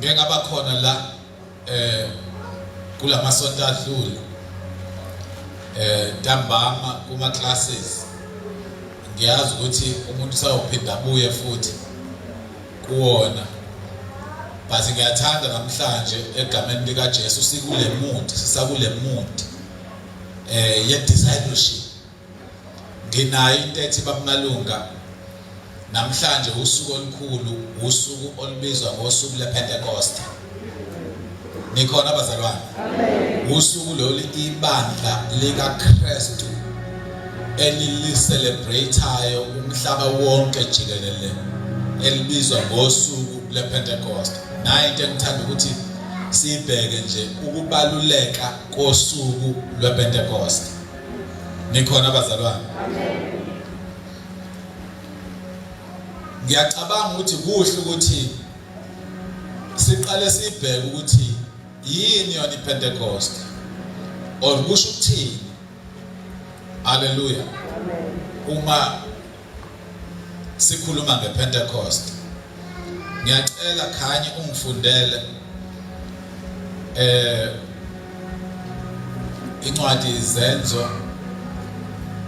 ngengaba khona la kulamasonto adlule ntambama kuma classes ngiyazi ukuthi umuntu sayophinda abuye futhi kuwona but ngiyathanda namhlanje egameni lika Jesu sikule mood sisakule mood ye discipleship nginayo into ethi babumalunga namhlanje usuku olukhulu usuku olubizwa ngosuku lePentecost nikhona abazalwane amen usuku lolu ibandla lika Kristu elili-celebrateayo umhlaba wonke jikelele elibizwa ngosuku lePentecost nayo into engithanda ukuthi sibheke nje ukubaluleka kosuku lwePentecost nikhona abazalwane amen ngiyacabanga ukuthi kuhle ukuthi siqale sibheke ukuthi yini yona iPentecost or kusho ukuthini haleluya amen uma sikhuluma ngePentecost ngiyacela khanye ungifundele incwadi izenzo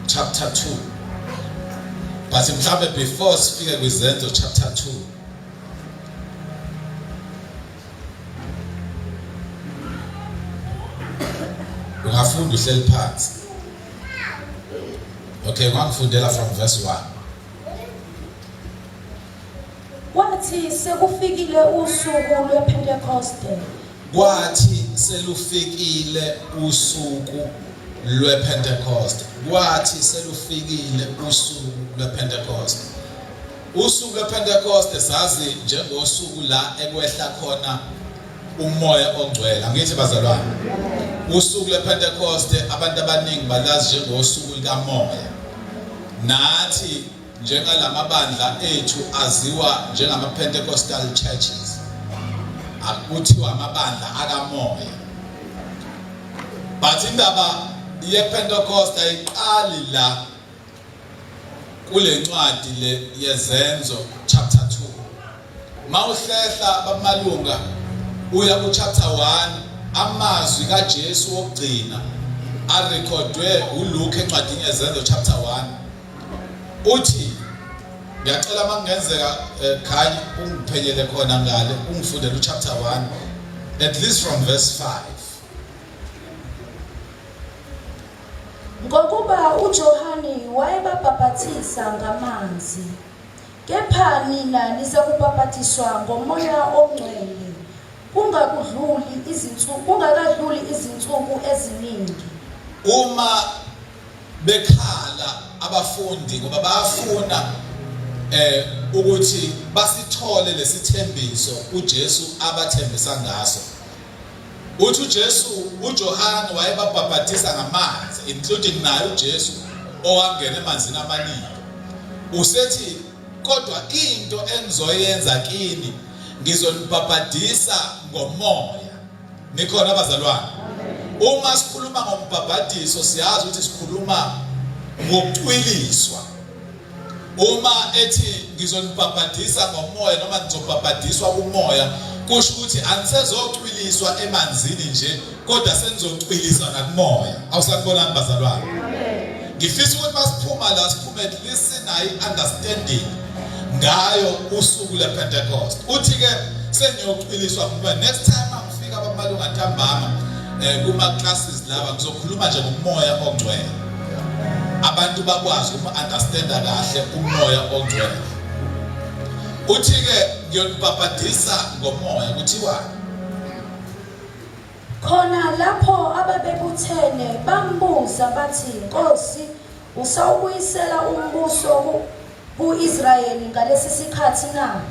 chapter 2 but mhlawumbe before sifike kwizenzo chapter 2 ungafunda uhleli phansi okay ngangifundela from verse 1 Kwathi sekufikile usuku lwePentecoste kwathi selufikile usuku lwePentecost kwathi selufikile usuku lwePentecost usuku lwePentecost sazi njengosuku la ekwehla khona umoya ongcwele angithi bazalwane usuku lwePentecost abantu abaningi balazi njengosuku likamoya nathi njengalamabandla ethu aziwa njengama-Pentecostal churches akuthiwa amabandla akamoya but indaba yePentecost ayiqali la kule ncwadi le yezenzo chapter 2 mawuhlehla bamalunga uya ku chapter 1 amazwi kaJesu wokugcina arecordwe uLuke encwadini yezenzo chapter 1 uthi ngiyacela mangenzeka khanye ungiphenyele khona ngale ungifundele uchapter 1 at least from verse 5 ngokuba uJohane wayebabhaphathisa ngamanzi kepha nina nizakubhaphathiswa ngomoya ongcwele kungakadluli izinsuku eziningi uma bekhala abafundi ngoba bayafuna ukuthi basithole lesithembiso uJesu abathembisa ngaso uthi uJesu uJohane wayebabhaphathisa ngamanzi including naye uJesu owangena emanzini amaningi usethi kodwa into engizoyenza kini ngizonibhaphathisa ngomoya nikhona abazalwane uma sikhuluma ngombhaphathiso siyazi ukuthi sikhuluma ngokucwiliswa uma ethi ngizonibhaphathisa ngomoya noma ngizobhaphathiswa umoya kusho ukuthi anisezocwiliswa emanzini nje kodwa senizocwiliswa nakumoya awusakubonani bazalwane amen ngifisa ukuthi masiphuma la siphume at least sinayi understanding ngayo usuku lePentecost uthi ke seniyocwiliswa ngoba next time angifika abamalunga ntambama kuma classes laba kuzokhuluma nje ngomoya ongcwele abantu bakwazi uku-understanda kahle umoya ongcwele uthi ke ngiyonibhaphathisa ngomoya kuthiwa khona lapho ababebuthene bambuza bathi Nkosi usawubuyisela umbuso ku-Israyeli ngalesi sikhathi na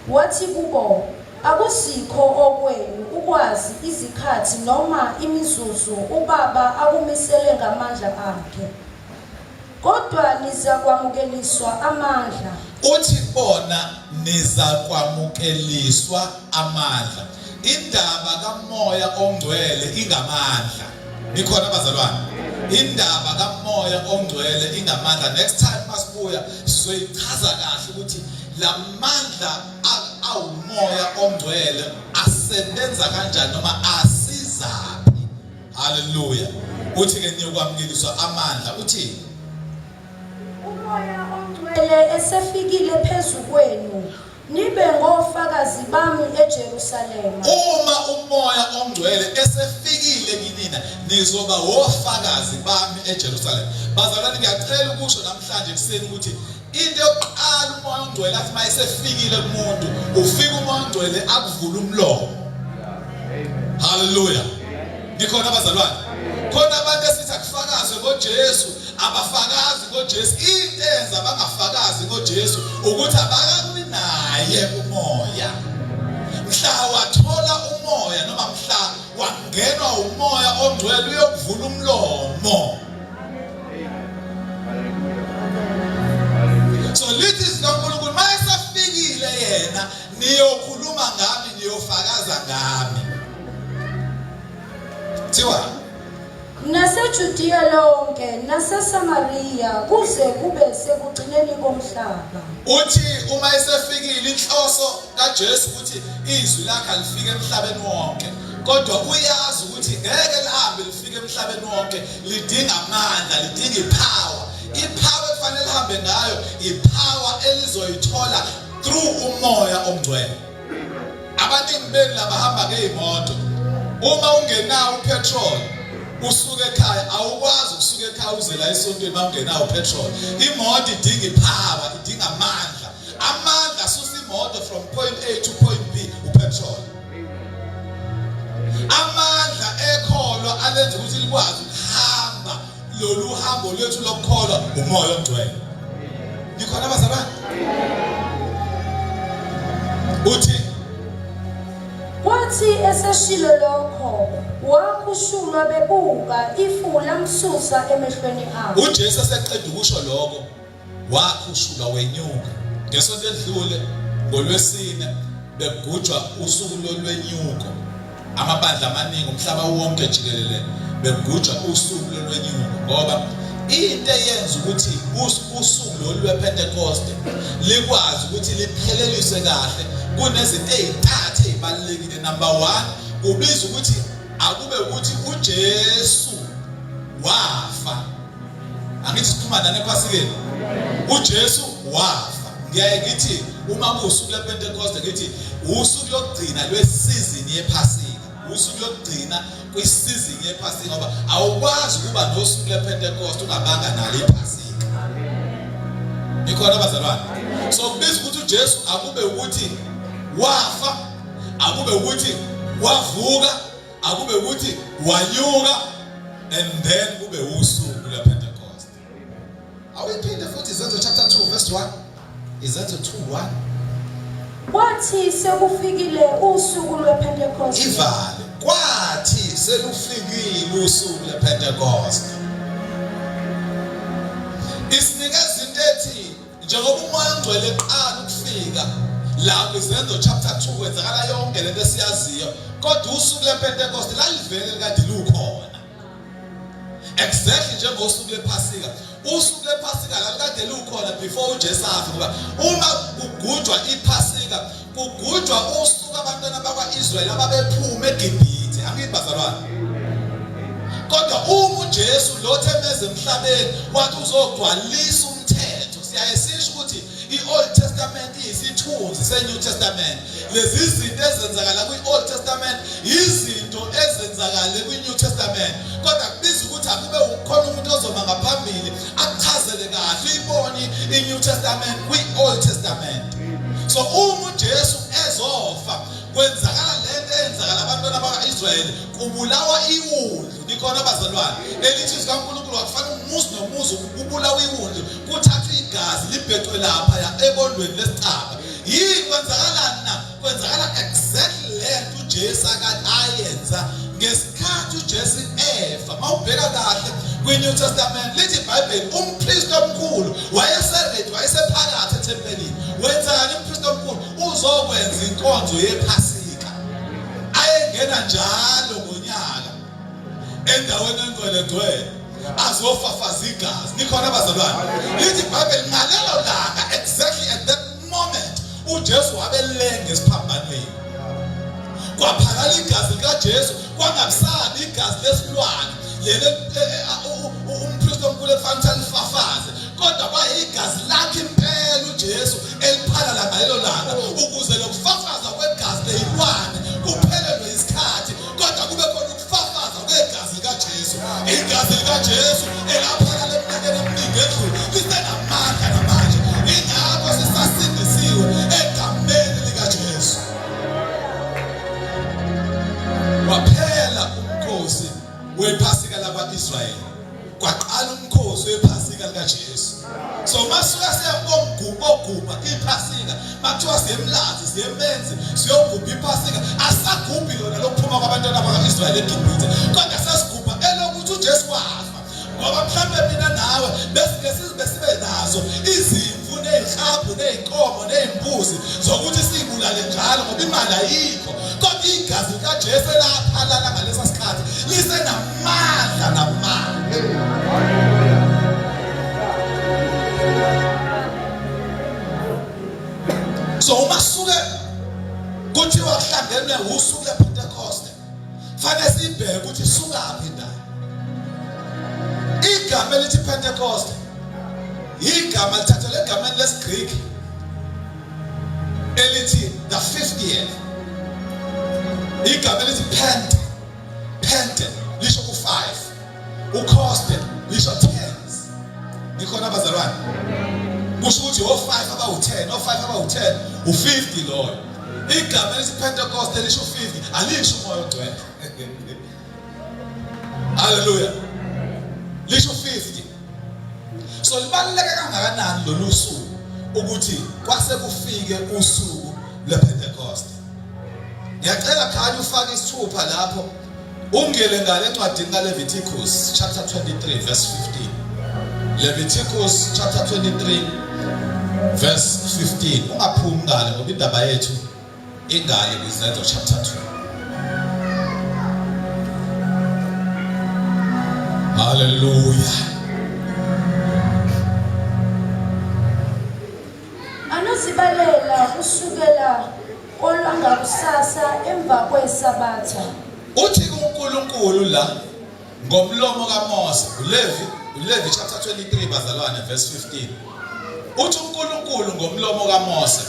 wathi kubo akusikho okwenu ukwazi izikhathi noma imizuzu ubaba akumisele ngamandla akhe kodwa nizakwamukeliswa amandla uthi bona nizakwamukeliswa amandla indaba kamoya ongcwele ingamandla nikhona abazalwane indaba kamoya ongcwele ingamandla next time masibuya sizoyichaza kahle ukuthi lamandla awumoya ongcwele asebenza kanjani noma asizaphi. Hallelujah. Uthi ke niyokwamukeliswa amandla uthi umoya ongcwele esefikile phezulu kwenu nibe ngofakazi bami eJerusalema. Uma umoya ongcwele esefikile kinina nizoba ofakazi bami eJerusalem. Bazalwane ngiyacela ukusho namhlanje kuseni ukuthi into yokuqala umoya ongcwele athi mayesefikile kumuntu ufika umoya ongcwele akuvula umlomo. Hallelujah. Nikhona abazalwane. Khona abantu esithi akufakazwe ngoJesu, abafakazi ngoJesu. Into eyenza abangafakazi ngoJesu ukuthi abakabi naye umoya. Mhla wathola umoya noma mhla wangenwa umoya ongcwele uyokuvula umlomo. So lithi sikaNkulunkulu mayesafikile yena niyokhuluma ngami niyofakaza ngami. Thiwa naseJudiya lonke naseSamariya kuze kube sekugcineni komhlaba. Uthi uma esefikile inhloso kaJesu ukuthi izwi lakhe alifike emhlabeni wonke, kodwa uyazi ukuthi ngeke lihambe lifike emhlabeni wonke, lidinga amandla, lidinga ipower. Ipower efanele lihambe ngayo ipower elizoyithola through umoya ongcwele. Abaningi benu labahamba ngeimoto, uma ungenawo upetrol usuke ekhaya awukwazi ukusuka ekhaya uze la esontweni mawungenawo petrol. Imoto idinga ipower, idinga amandla. Amandla asusa imoto from point A to point B upetrol. Amandla ekholwa alenza ukuthi likwazi ukuhamba lolu hambo lwethu lokukholwa umoya ongcwele. Nikhona abazalwane? Uthi kwathi eseshilo lokho wakhushulwa bebuka ifu lamsusa emehlweni abo. uJesu eseqeda ukusho lokho wakhushulwa wenyuka. Ngesonto edlule ngolwesine begujwa usuku lolwenyuko. Amabandla amaningi umhlaba wonke jikelele begujwa usuku lolwenyuko ngoba into eyenza ukuthi usuku lolwePentecost likwazi ukuthi lipheleliswe kahle kunezinto ezintathu ezibalulekile. Number 1 kubiza ukuthi akube ukuthi uJesu wafa. Angithi siphumana nePhasikeni. uJesu wafa. Ngiyaye ngithi uma kusuku lePentecost ngithi usuku lokugcina lwesizini yePhasika. Usuku lokugcina kwisizini yePhasika ngoba awukwazi ukuba nosuku lePentecost ungabanga nalo iPhasika. Nikhona abazalwane? So kubiza ukuthi uJesu akube ukuthi wafa, akube ukuthi wavuka, akube ukuthi wanyuka, and then kube usuku lePentecost. Awuyiphinde futhi Izenzo chapter 2 verse 1. Izenzo 2:1. Kwathi sekufikile usuku lwePentecost. Ivale. Kwathi selufikile usuku lePentecost. Isinikeza into ethi njengoba umoya ongcwele eqala ukufika la kwiZenzo chapter 2 kwenzakala yonke lento esiyaziyo, kodwa usuku lePentecost lalivele likade lukhona. Exactly njengosuku lePhasika. Usuku lePhasika lalikade lukhona before uJesu afa ngoba uma kugujwa iPhasika kugujwa usuku abantwana bakwaIsrael ababephuma eGibhithe. Angithi bazalwane? Kodwa uma uJesu lo themeze emhlabeni wathi uzogcwalisa umthetho, siyaye sisho ukuthi iOld Testament isithunzi seNew Testament. Lezi zinto ezenzakala kwiOld Testament izinto ezenzakala kwiNew Testament. Kodwa kubiza ukuthi akube ukhona umuntu ozoma ngaphambili achazele kahle iboni iNew Testament kwiOld Testament. So uma uJesu ezofa kwenzakala lento eyenzakala abantwana bakwaIsrael, kubulawa iwundlu. Nikhona abazalwane? Elithi sikaNkulunkulu akufana umuzi nomuzi kubulawa iwundlu, kuthathwa igazi libhecwe lapha ebondweni lesicaba. Yini kwenzakalani na? Kwenzakala exactly lento uJesu akade ayenza ngesikhathi uJesu efa. Mawubheka kahle kwiNew Testament lithi iBhayibheli umpristi omkhulu wayeseready, wayesephakathi ethempelini. Wenzani umpristi omkhulu? Uzokwenza inkonzo yePhasika. Ayengena njalo ngonyaka endaweni engcwele azofafaza igazi. Nikhona abazalwane? Lithi iBhayibheli ngalelo langa exactly at that moment uJesu wabelenge kaJesu kwangabisabi igazi lesilwane leli umpriest omkhulu ekufanele lifafaze, kodwa kwayigazi lakhe impela uJesu eliphala ngalelo langa, ukuze lokufafaza kwegazi leyilwane kuphelelwe isikhathi, kodwa kube khona ukufafaza kwegazi likaJesu. Igazi likaJesu elaphala leminyakeni eminingi edlule lisenamandla namanje, ingakho sisasindisiwe egameni likaJesu. Waphela umkhosi wephasika labaIsrayeli, kwaqala umkhosi wephasika likaJesu. So masuka siyagubha iphasika, makuthiwa siyemlazi siyemenzi siyogubha iphasika, asagubhi lona lokuphuma kwabantwana bakaIsrayeli eGibhithe, kodwa sesigubha elokuthi uJesu wafa. Ngoba mhlawumbe mina nawe besike sibe nazo izimvu nezihabhu nezinkomo nezimbuzi zokuthi sibulale njalo ngoba imali ayikho, kodwa igazi likaJesu elaphalala ngalesa sikhathi lisenamandla namandla. So umasuke kuthiwa kuhlangenwe usuku lePentecoste, fanele sibheke ukuthi sukaphi na. Igama elithi Pentecoste igama lithathelwe egameni lesiGreek elithi the 50th. Igama elithi pente lisho ku5, ucoste lisho 10s. Nikhona abazalwane? Kusho ukuthi o5 abawu10, o5 abawu10, u50 loyo. Igama elithi Pentecoste lisho 50, alisho umoya ogcwele. Hallelujah. Lisho 50. So libaluleke kangakanani lolu suku ukuthi kwase kufike usuku lePentecoste. Ngiyacela khaya ufake isithupha lapho ungele ngale encwadini kaLeviticus chapter 23 verse 15. Leviticus chapter 23 verse 15. Ungaphumi ngale ngoba indaba yethu ingale kwiZenzo chapter 2. Hallelujah. Anozibalela kusukela olwangakusasa emva kwesabatha. Uthi uNkulunkulu la ngomlomo kaMose, uLevi chapter 23 bazalwane verse 15. Uthi uNkulunkulu ngomlomo kaMose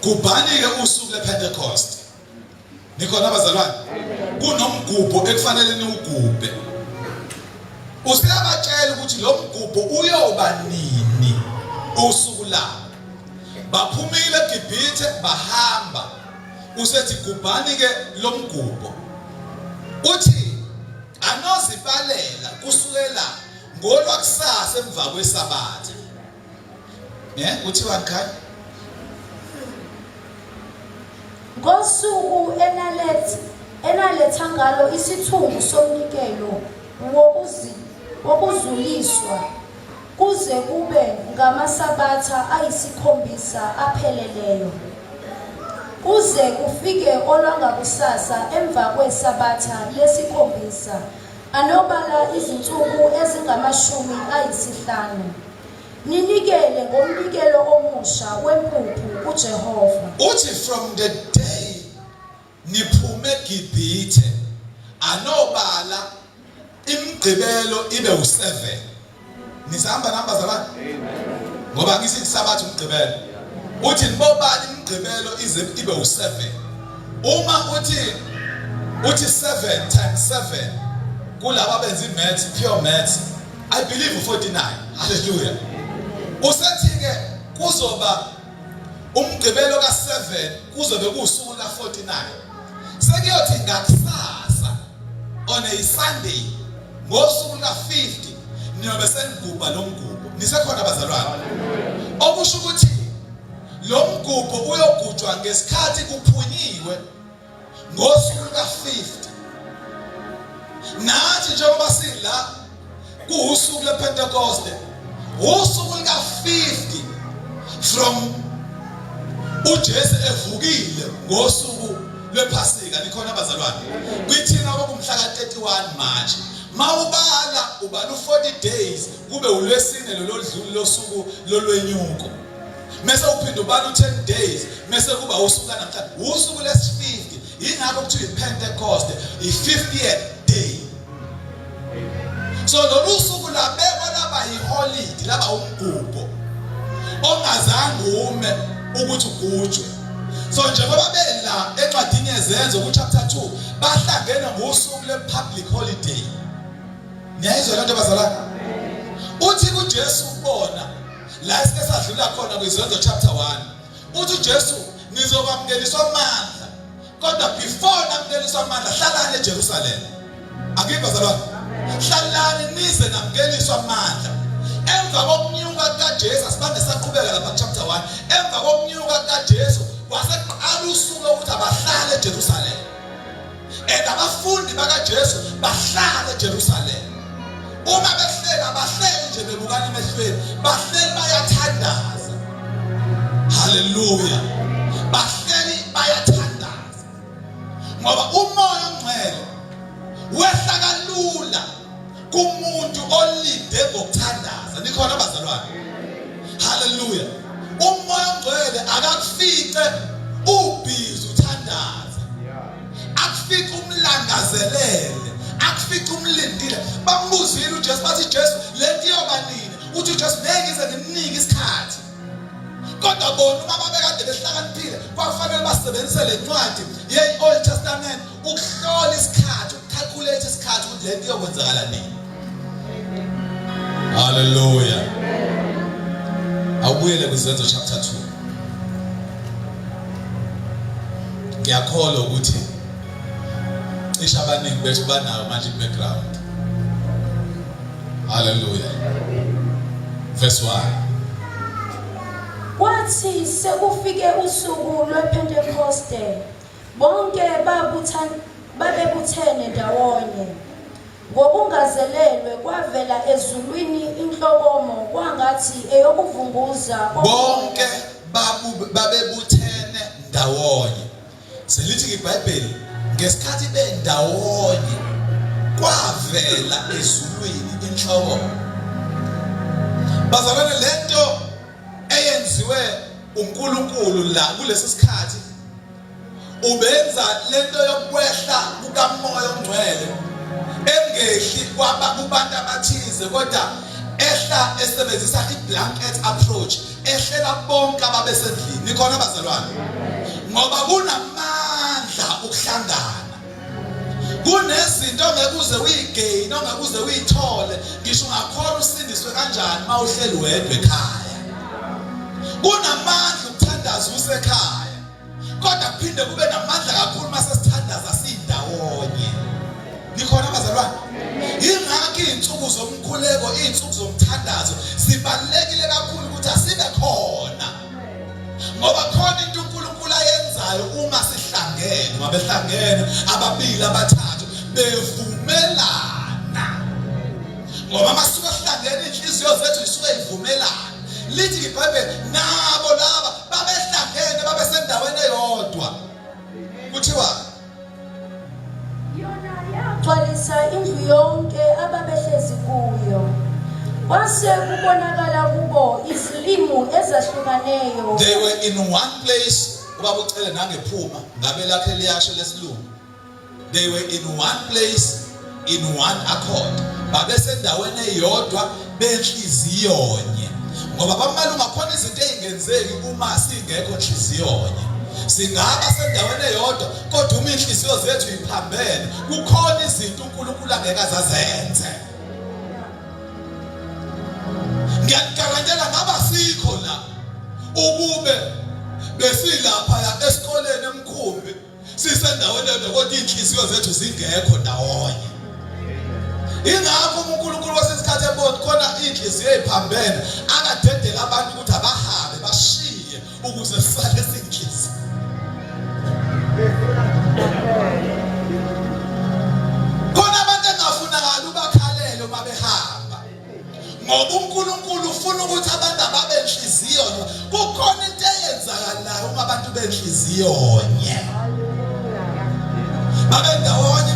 kubhanike usuku lePentecost. Nikhona abazalwane? Kunomgubho ekufanele niwugubhe. Usiyabatshela ukuthi lo mgubho uyoba nini usuku la. Baphumile eGibhithe bahamba. Usethi gubhani ke lo mgubho. Uthi anozibalela kusukela ngolwakusasa emva kwesabatha. Uthiwa khaya? Ngosuku enaletha ngalo isithungu somnikelo wokuzuliswa kuze kube ngamasabatha ayisikhombisa apheleleyo, kuze kufike olwangakusasa emva kwesabatha lesikhombisa, anobala izinsuku ezingama-50, ninikele ngomnikelo omusha wempuphu kuJehova. Uthi from the day niphume eGibhithe anobala imgqibelo ibe u7. Nisahamba namba zabani? Ngoba ngisithi isabatha umgqibelo. Uthi nibobala imgqibelo ize ibe u7. Uma uthi 7 times 7 kulabo abenza imaths, pure maths, I believe 49. Hallelujah. Usethi ke kuzoba umgqibelo ka7 kuzobe kusuku la49. Sekuyothi ngakusasa on a Sunday ngosuku la50 niyobe senigubha lo mgubho. Nisekhona abazalwane? Okusho ukuthi lo mgubho uyogujwa ngesikhathi kuphunyiwe ngosuku la50. Nathi njengoba sila kuusuku lePentecoste, usuku lika50 from uJesu evukile ngosuku lwephasika. Nikhona abazalwane? Kwithina okumhla ka31 March. Mawubala ubala u40 days kube ulwesine lolodluli losuku lolwenyuko. Mase uphinde ubala u10 days mase kuba usuku namhlanje usuku lesi50 ingakho kuthiwa iPentecost, i-50th day. So lolu suku labekwa laba yiholiday, laba umgubho ongazange ume ukuthi ugujwe. So njengoba bela encwadini yezenzo ku chapter 2 bahlangene ngosuku le-public holiday. Niyayizwa lento bazalwane? Uthi kuJesu ubona la isike sadlula khona kwizenzo chapter 1. Uthi uJesu nizokwamukeliswa amandla. Kodwa before namukeliswa amandla hlalani eJerusalem. Akithi bazalwane? Hlalani nize namukeliswa amandla. Emva kokunyuka kaJesu asibande saqhubeka lapha chapter 1. Emva kokunyuka kaJesu kwaseqala usuku ukuthi abahlale eJerusalem. Abafundi bakaJesu bahlale eJerusalem. Uma behlela bahleli nje bebukana emehlweni, bahleli bayathandaza. Hallelujah. Bahleli bayathandaza. Ngoba umoya ongcwele wehla kalula kumuntu olinde ngokuthandaza. Nikhona abazalwane? Hallelujah. Umoya ongcwele akakufice ubhizi uthandaza. Akufice umlangazelele. Akufice umlindile. Bambuzile uJesu bathi Jesu lento yobanini. Uthi uJesu ngize ngimnike isikhathi. Kodwa bona uma babekade behlakaniphile kwafanele basebenzise le ncwadi ye-Old Testament ukuhlola isikhathi, ukucalculate isikhathi ukuthi lento iyokwenzakala nini. Hallelujah. Awubuyele kwizenzo chapter 2. Ngiyakholwa ukuthi cishe abaningi bethu banayo manje background. Hallelujah. Verse 1. Kwathi sekufike usuku lwePentecoste, bonke babebuthene ndawonye. Ngokungazelelwe kwavela ezulwini inhlokomo kwangathi eyokuvunguza bonke babebuthene ndawonye. Selithi iBhayibheli ngesikhathi bendawonye kwavela ezulwini inhlokomo. Bazalwane lento eyenziwe uNkulunkulu la kulesi sikhathi ubenza lento yokwehla kukamoya ongcwele engehli kubantu abathize kodwa ehla esebenzisa i-blanket approach ehlela bonke ababesendlini. Nikhona abazalwane? Ngoba kunamandla ukuhlangana. Kunezinto ongekuze uyigain, ongekuze uyithole, ngisho ungakhona usindiswe kanjani mawuhleli wedwa ekhaya. Kunamandla ukuthandaza usekhaya. Kodwa kuphinde kube namandla kakhulu mase sithandaza sindawonye. Nikhona abazalwane? Ingakho izinsuku zomkhuleko, izinsuku zomthandazo sibalekile kakhulu ukuthi asibe khona. Ngoba khona into uNkulunkulu ayenzayo uma sihlangene, uma behlangene ababili abathathu bevumelana. Ngoba masuka sihlangene inhliziyo zethu isuke ivumelana. Lithi iBhayibheli nabo laba babehlangene babesendaweni eyodwa. Kuthiwa gcwalisa indlu yonke ababehlezi kuyo. Kwase kubonakala kubo izilimi ezahlukaneyo. They were in one place. Ubaba ucele nangephuma ngabe lakhe liyasho lesilungu. They were in one place in one accord. Babesendaweni eyodwa benhliziyonye. Ngoba bamalunga khona izinto ezingenzeki uma singekho enhliziyonye. Singaba sendaweni eyodwa kodwa uma inhliziyo zethu iphambene kukhona izinto uNkulunkulu angeke azazenze. Ngiyakukhankanyela ngaba sikho la ukube besilapha esikoleni emkhumbi sisendaweni eyodwa kodwa inhliziyo zethu zingekho ndawonye. Ingakho uNkulunkulu wasesikhathi ebona khona inhliziyo eziphambene akadedela abantu ukuthi abahambe bashiye ukuze sisale sinhliziyo. Khona abantu engafunakala ubakhalele uma behamba. Ngoba uNkulunkulu ufuna ukuthi abantu ababenhliziyo kukhona into eyenzakalayo uma abantu benhliziyonye. Babendawonye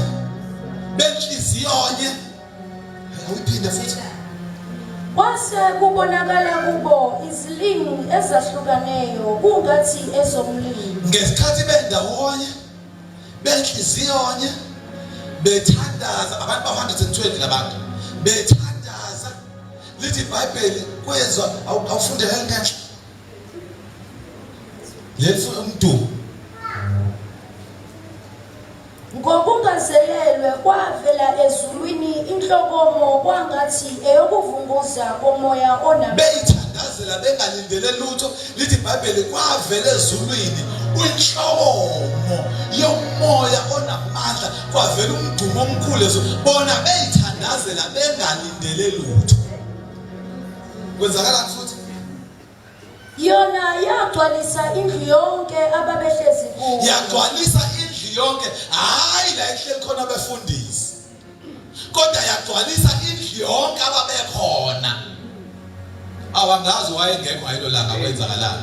benhliziyonye. Uyiphinde futhi. Kwase kubonakala kubo izilimi ezahlukaneyo kungathi ezomlilo. Ngesikhathi bendawonye benhliziyonye bethandaza abantu ba-120 labantu bethandaza. Lithi iBhayibheli kwezwa awufundele ngenhla lefu umdumo ngokungazelelwe kwavela ezulwini inhlokomo kwangathi eyokuvunguza komoya onamandla. beyithandazela bengalindele lutho. Lithi iBhayibheli kwavela ezulwini inhlokomo yomoya onamandla, kwavela umdumo omkhulu ezulu. Bona beyithandazela bengalindele lutho. Kwenzakala futhi Yona yagcwalisa indlu yonke ababehlezi kuyo. yagcwalisa indlu yonke, hayi la ehleli khona abefundisi, kodwa yagcwalisa indlu yonke ababekhona. Awangazi wayengekho ngalo langa kwenzakalani,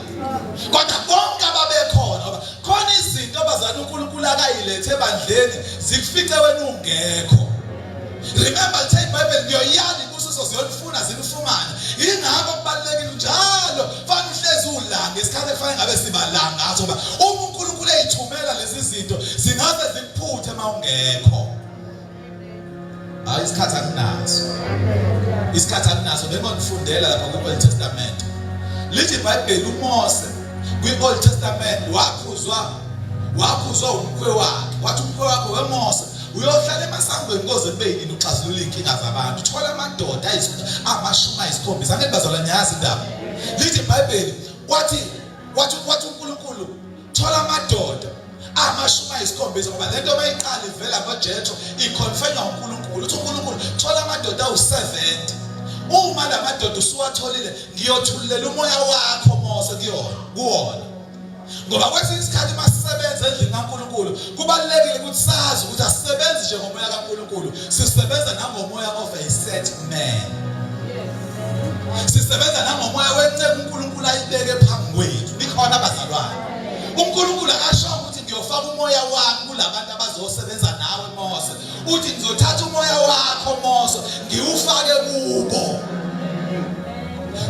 kodwa bonke ababekhona ngoba khona izinto abazana uNkulunkulu akayilethe ebandleni zikufice wena ungekho. Remember lithe iBhayibheli ngiyoyala ibusiso ziyolifuna zilifumane. Ingakho kubalulekile njalo fanele uhlezi ulanga isikhathi ekufanele ngabe sibalanga ngaso ngoba uma uNkulunkulu eyithumela lezi zinto zingaze zikuphuthe mawungekho. Hayi isikhathi akunaso. Isikhathi akunaso bengokufundela lapha kwi-Old Testament. Lithi iBhayibheli uMose kwi-Old Testament wakhuzwa umkhwe wakhe. Wathi umkhwe wakhe weMose uyohlala emasangweni koze kube yini uxazulula inkinga zabantu. Thola amadoda amashumi ayisikhombisa. Angeke bazalwane niyazi indaba. Lithi iBhayibheli wathi uNkulunkulu thola amadoda amashumi ayisikhombisa ngoba lento mayiqala ivela ngoJethro iconfirmwa uNkulunkulu. Uthi uNkulunkulu thola amadoda awu-70. Uma la madoda usuwatholile ngiyothulela umoya wakho Mose kuwona. Ngoba kwesinye isikhathi masisebenza endlini kaNkulunkulu kubalulekile ukuthi sazi ukuthi asisebenzi nje ngomoya kaNkulunkulu, sisebenza nangomoya of a set man. Sisebenza nangomoya wenceke uNkulunkulu ayibeke phambi kwethu. Nikhona abazalwane, uNkulunkulu akasho ukuthi ngiyofaka umoya wami kulabantu abazosebenza nawe Mose. Uthi ngizothatha umoya wakho Mose ngiwufake kubo.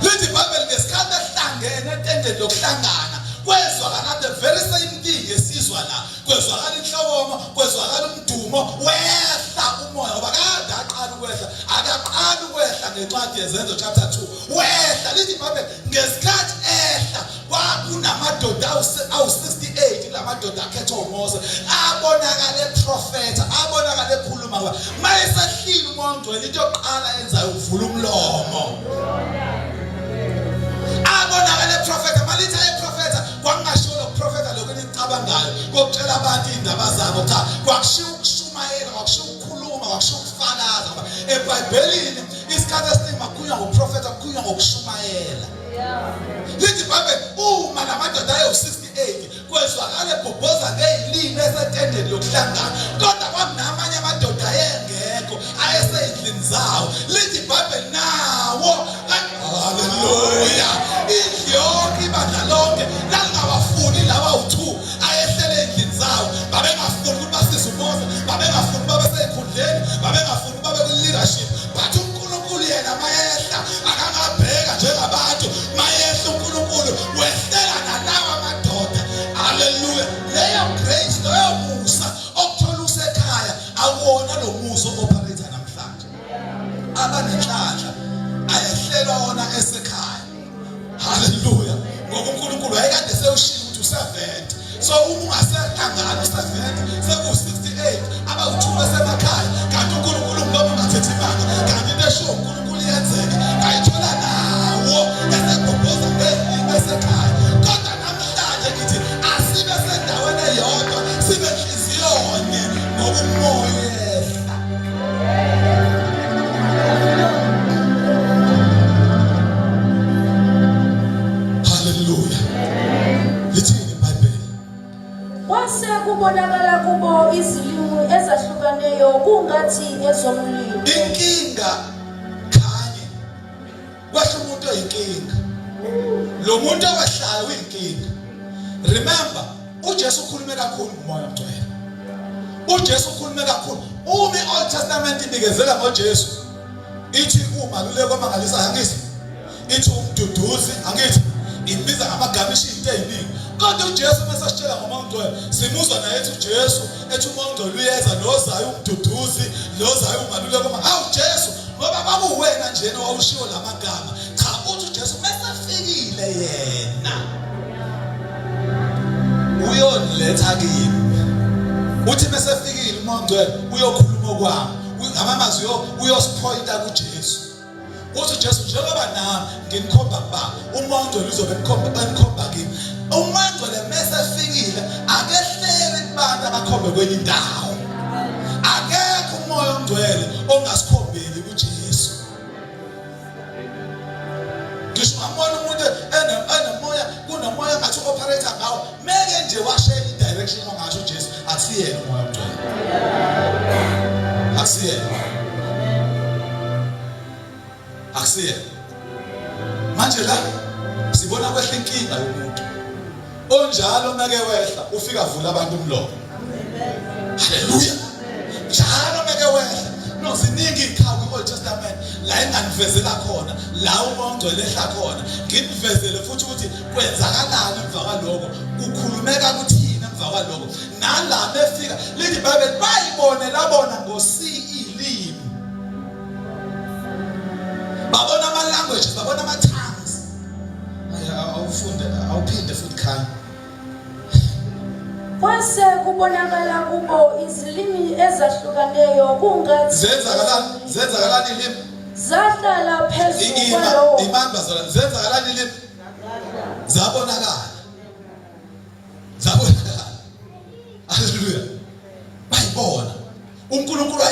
Lithi iBhayibheli ngesikhathi ehlangene etendeni lokuhlangana kwezwakala the very same thing esizwa la. Kwezwakala inhlokomo, kwezwakala umdumo, wehla umoya ngoba kade aqala ukwehla. Akaqala ukwehla ngencwadi yeZenzo chapter 2. Wehla lithi iBhayibheli ngesikhathi ehla kwakunamadoda awu-68 lamadoda akhethwa uMose abonakala eprofetha, abonakala ekhuluma ngoba mayesehlile umoya ongcwele into yokuqala enzayo ukuvula umlomo. Abonakala eprofetha malitha eprofetha kwangasho lokuprofetha lokho enicabangayo kokutshela abantu indaba zabo. Cha, kwakushiya ukushumayela, kwakushiya ukukhuluma, kwakushiya ukufakaza ngoba eBhayibhelini isikhathi esiningi makukhulunywa ngoprofetha kukhulunywa ngokushumayela. Lithi iBhayibheli uma lamadoda ayi-68 kwezwakala ebhobhoza ngey'limi esetendeni lokuhlangana, kodwa kwakunamanye amadoda ayengekho ayesey'ndlini zawo. Lithi iBhayibheli nawo haleluya indlu yonke ibandla lonke lalingabafuni laba u-2 ayehlele ey'ndlini zawo. Babengafuni ukuthi basize uMose, babengafuni ukuthi babe sey'khundleni, babengafuni ukuthi babe kwi-leadership, but uNkulunkulu yena mayehla akangabheka njengabantu. Mayehla uNkulunkulu wehlela nalawa madoda. Haleluya. Leyo grace, leyo musa okuthola usekhaya akuwona lo musa operator namhlanje. Abanenhlanhla ayehlelwa wona esekhaya. Haleluya. Ngoba uNkulunkulu wayekade sewushilo ukuthi u-70. So uma ungasehlangana u-70 seku-68 abawu-2 besemakhaya, kanti uNkulunkulu ngoba ungathethe imanga, kanti into esho uNkulunkulu iyenzeka ngayithola nawo esebhobhoza ngezilimi esekhaya. Kodwa namhlanje ngithi asibe sendaweni eyodwa, sibe enhliziyonye ngoba umoya uyehla. Haleluya. Lithini iBhayibheli? Kwase kubonakala kubo izilimi ezahlukaneyo kungathi ezomlilo. Inkinga khanye kwasho umuntu oyinkinga, lo muntu owehlayo uyinkinga. Remember uJesu ukhulume kakhulu ngomoya omgcwele. uJesu ukhulume kakhulu. Uma iOld Testament ibikezela ngoJesu ithi umaluleko omangalisa angithi, ithi umduduzi angithi, ibiza ngamagama ishinto eziningi. Kodwa uJesu mesasitshela ngomoya ongcwele, simuzwa naye ethi uJesu ethi umoya ongcwele uyeza lozayo umduduzi, lozayo umaluleko hawu Jesu ngoba bakuwena njena owawushiwo lamagama. Cha uthi uJesu mesafikile yena uyoniletha kimi. Uthi mesefikile umoya ongcwele uyokhuluma kwami. Ngamamazwi uyospointa kuJesu. Uthi uJesu njengoba nami nginikhomba kuba umoya ongcwele uzobe enikhomba kimi. Umoya ongcwele mesefikile akehlele kubantu abakhombe kwenye indawo. Akekho umoya ongcwele ongasikhombeli kuJesu. Ngisho ngamona umuntu enomoya kunomoya ngathi operator ngawo meke nje washela direction ongasho uJesu akusiyena umoya ongcwele. Akusiyena. Akusiyena. Manje la sibona kwehla inkinga yomuntu. Onjalo make wehla ufika vula abantu umlomo. Haleluya. Njalo make wehla. No ziningi ikhawu kwi Old Testament la enganivezela khona, la umoya ongcwele ehla khona. Nginivezele futhi ukuthi kwenzakalani emva kwaloko, kukhulumeka kuthini emva kwaloko. Nala befika lithi iBhayibheli bayibone labona ngosiyilimi. Babona ama languages, babona ama tongues. Awufunde, awuphinde futhi khaya. Kwase kubonakala kubo izilimi ezahlukaneyo kungathi zenzakalani ilimi zahlala phezulu kwalowo. Imamba zenzakalani ilimi zabonakala. Zabonakala. Haleluya. Bayibona. uNkulunkulu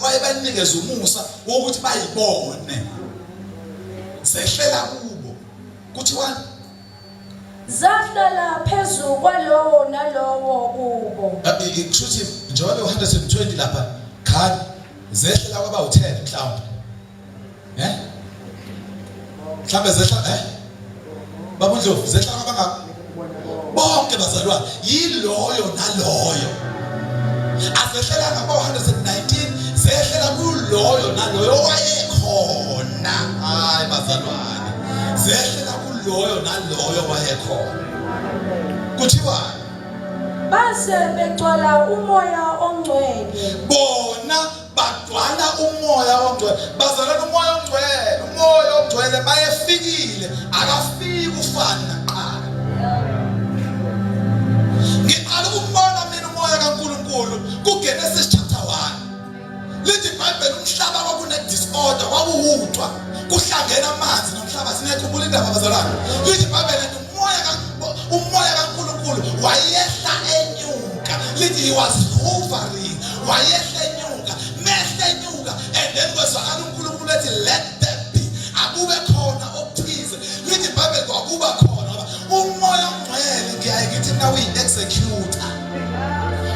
wayebanikeza umusa wokuthi bayibone. Sehlela kubo. Kuthiwani? Zahlala phezulu kwalowo nalowo kubo. Kushuthi njengoba 120 lapha khani zehlela kwaba u10 mhlawumbe. Mhlawumbe zehla babundlovu zehla kwaba bonke bazalwane yiloyo naloyo. Azehlela ngaba 119 zehlela kuloyo naloyo wayekhona. Hayi bazalwane. Zehlela kuloyo naloyo wayekhona. Kuthiwa base begcwala umoya ongcwele. Bona bagcwala umoya ongcwele. Bazalwane umoya ongcwele bayefikile akafiki ufana naqala. Ngiqala ukubona mina umoya kaNkulunkulu kuGenesis chapter 1. Lithi iBhayibheli umhlaba kwakune disorder kwakuwudwa kuhlangena amanzi nomhlaba sinekhumbula indaba bazalwane. Lithi iBhayibheli umoya kaNkulunkulu wayehla enyuka. Lithi he was hovering wayehla enyuka mehla enyuka and then kwezwakala uNkulunkulu ethi let there be akube khona okuthize. Lithi iBhayibheli kwakuba khona umoya ongcwele ngiyaye ngithi na uyi-executor.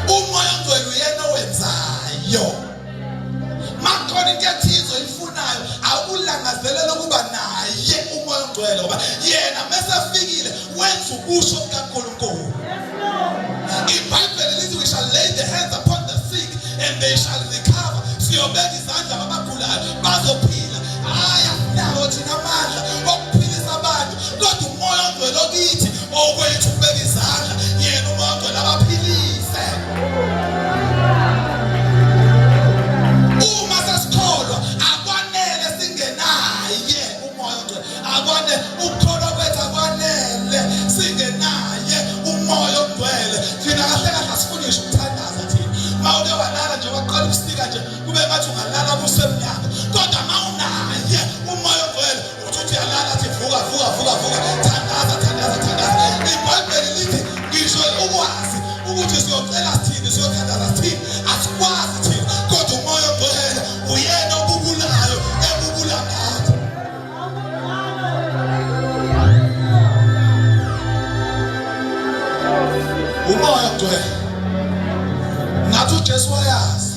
Umoya ongcwele uyena owenzayo. Makhona into ethizo ifunayo akulangazelela ukuba naye umoya ongcwele ngoba yena mesefikile wenza ubusho bukaNkulunkulu. iBhayibheli lithi we shall lay the hands upon the sick and they shall recover. Siyobeka izandla abagulayo bazophila. Hayi asinawo thina amandla okuphilisa abantu kodwa umoya ongcwele okithi okwethu ubeka izandla yena umoya ongcwele abaphilise. Uma sesikholwa akwanele singenaye umoya ongcwele. Akwanele ukukholwa kwethu akwanele singenaye umoya ongcwele. Thina kahle kahle asifunishe ukuthandaza thina. Mawuke walala nje waqala ukusika nje kube ngathi ungalala kusemnyama. Kodwa mawunaye umoya ongcwele uthi uyalala athi vuka thandaza. iBhayibheli lithi ngisho ukwazi ukuthi siyocela sithini siyothandaza sithini asikwazi thina kodwa umoya ongcwele uyena obubulayo ebubula ngathi. Umoya ongcwele ngathi uJesu wayazi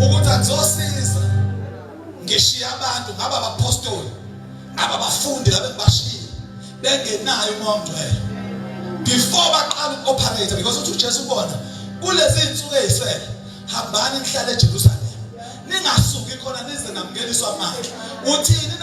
ukuthi akuzosiza ngishiya abantu ngaba abapostoli ngaba abafundi labe ngibashiya bengenayo umoya ongcwele before baqala ukoperate because uthi uJesu ubona kulezi insuku ezisele hambani nihlale eJerusalem ningasuki khona nize namukeliswa amandla uthini